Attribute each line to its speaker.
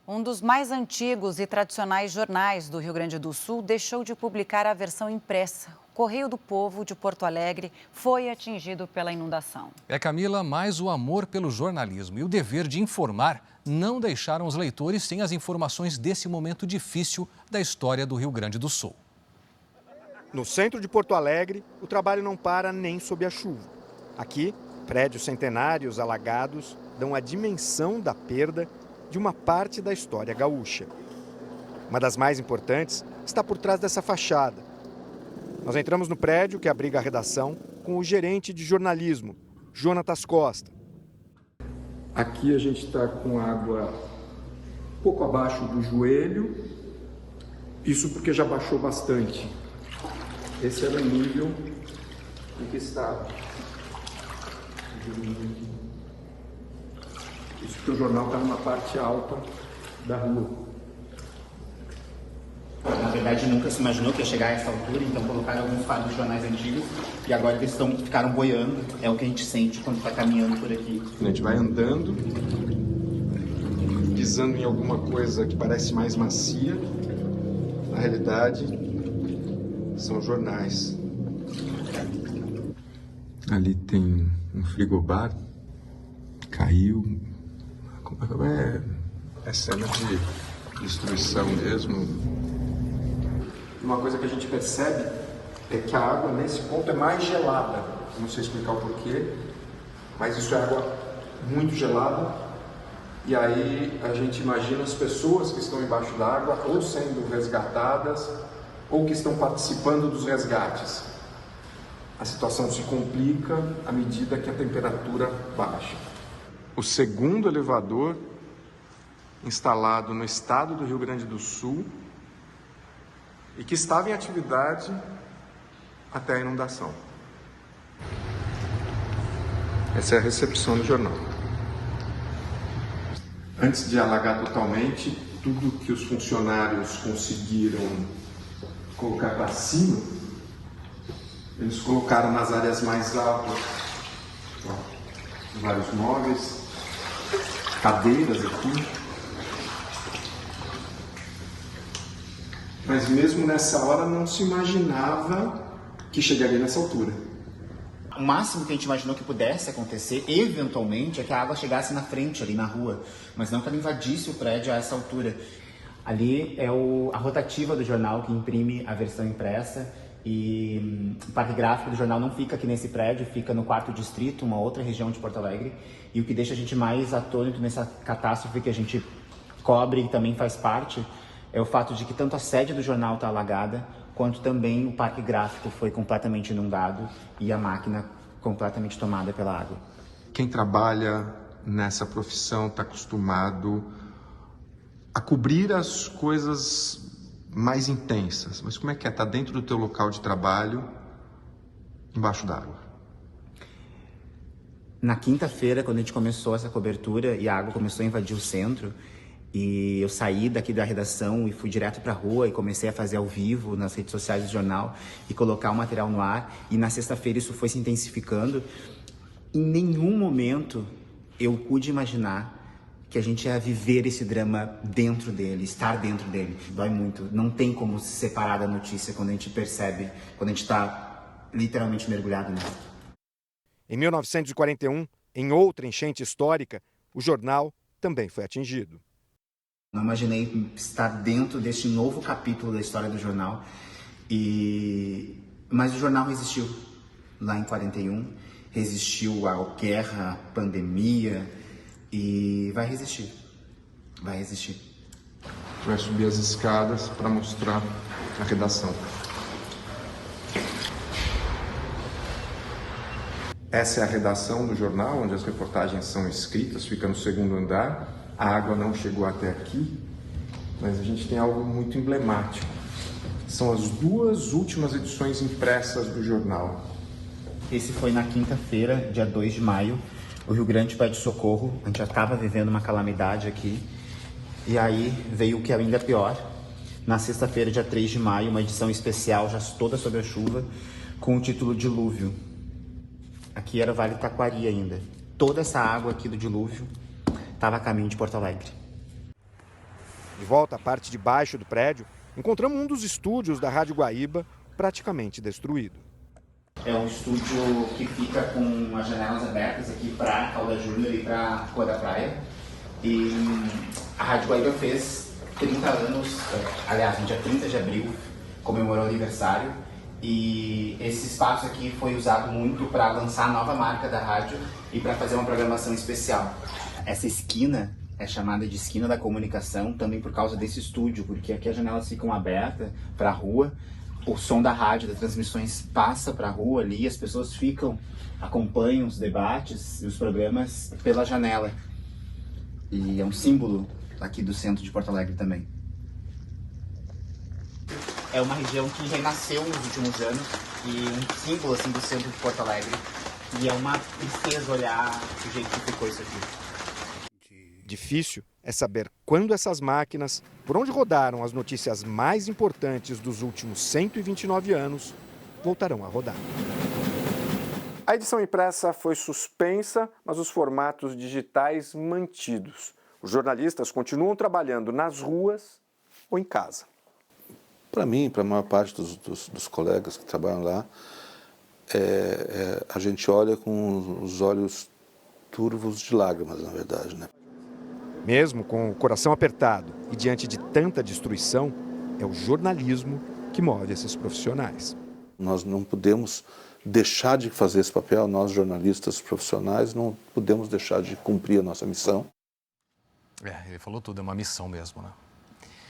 Speaker 1: Um dos mais antigos e tradicionais jornais do Rio Grande do Sul deixou de publicar a versão impressa. O Correio do Povo de Porto Alegre foi atingido pela inundação.
Speaker 2: Camila, mas o amor pelo jornalismo e o dever de informar não deixaram os leitores sem as informações desse momento difícil da história do Rio Grande do Sul.
Speaker 3: No centro de Porto Alegre, o trabalho não para nem sob a chuva. Aqui, prédios centenários alagados dão a dimensão da perda de uma parte da história gaúcha. Uma das mais importantes está por trás dessa fachada. Nós entramos no prédio que abriga a redação com o gerente de jornalismo, Jonatas Costa.
Speaker 4: Aqui a gente está com água pouco abaixo do joelho, isso porque já baixou bastante. Esse era o nível em que estava. Isso porque o jornal está numa parte alta da rua.
Speaker 5: Na verdade, nunca se imaginou que ia chegar a essa altura, então colocaram alguns quadros de jornais antigos e agora eles ficaram boiando. É o que a gente sente quando está caminhando por aqui.
Speaker 4: A gente vai andando, pisando em alguma coisa que parece mais macia. Na realidade, são jornais. Ali tem um frigobar, caiu. É cena de destruição mesmo. Uma coisa que a gente percebe é que a água nesse ponto é mais gelada. Não sei explicar o porquê, mas isso é água muito gelada. E aí a gente imagina as pessoas que estão embaixo d'água ou sendo resgatadas ou que estão participando dos resgates. A situação se complica à medida que a temperatura baixa. O segundo elevador instalado no estado do Rio Grande do Sul e que estava em atividade até a inundação. Essa é a recepção do jornal. Antes de alagar totalmente, tudo que os funcionários conseguiram colocar para cima, eles colocaram nas áreas mais altas. Vários móveis, cadeiras aqui. Mas mesmo nessa hora não se imaginava que chegaria nessa altura.
Speaker 5: O máximo que a gente imaginou que pudesse acontecer, eventualmente, é que a água chegasse na frente, ali na rua, mas não que ela invadisse o prédio a essa altura. Ali é a rotativa do jornal que imprime a versão impressa e o parque gráfico do jornal não fica aqui nesse prédio, fica no 4º distrito, uma outra região de Porto Alegre. E o que deixa a gente mais atônito nessa catástrofe que a gente cobre e também faz parte é o fato de que tanto a sede do jornal está alagada, quanto também o parque gráfico foi completamente inundado e a máquina completamente tomada pela água.
Speaker 4: Quem trabalha nessa profissão está acostumado a cobrir as coisas mais intensas. Mas como é que é? Está dentro do teu local de trabalho, embaixo d'água?
Speaker 5: Na quinta-feira, quando a gente começou essa cobertura e a água começou a invadir o centro, e eu saí daqui da redação e fui direto para a rua e comecei a fazer ao vivo nas redes sociais do jornal e colocar o material no ar. E na sexta-feira isso foi se intensificando. Em nenhum momento eu pude imaginar que a gente ia viver esse drama dentro dele, estar dentro dele. Dói muito. Não tem como se separar da notícia quando a gente percebe, quando a gente está literalmente mergulhado nela.
Speaker 3: Em 1941, em outra enchente histórica, o jornal também foi atingido.
Speaker 5: Não imaginei estar dentro deste novo capítulo da história do jornal, mas o jornal resistiu lá em 41, resistiu à guerra, à pandemia e vai resistir, vai resistir.
Speaker 4: Vai subir as escadas para mostrar a redação. Essa é a redação do jornal, onde as reportagens são escritas, fica no 2º andar. A água não chegou até aqui, mas a gente tem algo muito emblemático. São as 2 últimas edições impressas do jornal.
Speaker 5: Esse foi na quinta-feira, dia 2 de maio. O Rio Grande pede socorro. A gente já estava vivendo uma calamidade aqui. E aí veio o que é ainda pior. Na sexta-feira, dia 3 de maio, uma edição especial, já toda sobre a chuva, com o título Dilúvio. Aqui era o Vale Taquari ainda. Toda essa água aqui do dilúvio estava a caminho de Porto Alegre.
Speaker 3: De volta à parte de baixo do prédio, encontramos um dos estúdios da Rádio Guaíba praticamente destruído.
Speaker 5: É um estúdio que fica com as janelas abertas aqui para Calda Júnior e para Rua da Praia. E a Rádio Guaíba fez 30 anos, aliás, no dia 30 de abril, comemorou o aniversário. E esse espaço aqui foi usado muito para lançar a nova marca da rádio e para fazer uma programação especial. Essa esquina é chamada de esquina da comunicação também por causa desse estúdio, porque aqui as janelas ficam abertas para a rua, o som da rádio, das transmissões passa para a rua ali, as pessoas acompanham os debates e os programas pela janela. E é um símbolo aqui do centro de Porto Alegre também. É uma região que renasceu nos últimos anos e um símbolo assim do centro de Porto Alegre. E é uma tristeza olhar o jeito que ficou isso aqui.
Speaker 3: Difícil é saber quando essas máquinas, por onde rodaram as notícias mais importantes dos últimos 129 anos, voltarão a rodar. A edição impressa foi suspensa, mas os formatos digitais mantidos. Os jornalistas continuam trabalhando nas ruas ou em casa.
Speaker 6: Para mim, para a maior parte dos colegas que trabalham lá, a gente olha com os olhos turvos de lágrimas, na verdade, né?
Speaker 3: Mesmo com o coração apertado e diante de tanta destruição, é o jornalismo que move esses profissionais.
Speaker 6: Nós não podemos deixar de fazer esse papel, nós jornalistas profissionais não podemos deixar de cumprir a nossa missão.
Speaker 2: Ele falou tudo, é uma missão mesmo, né?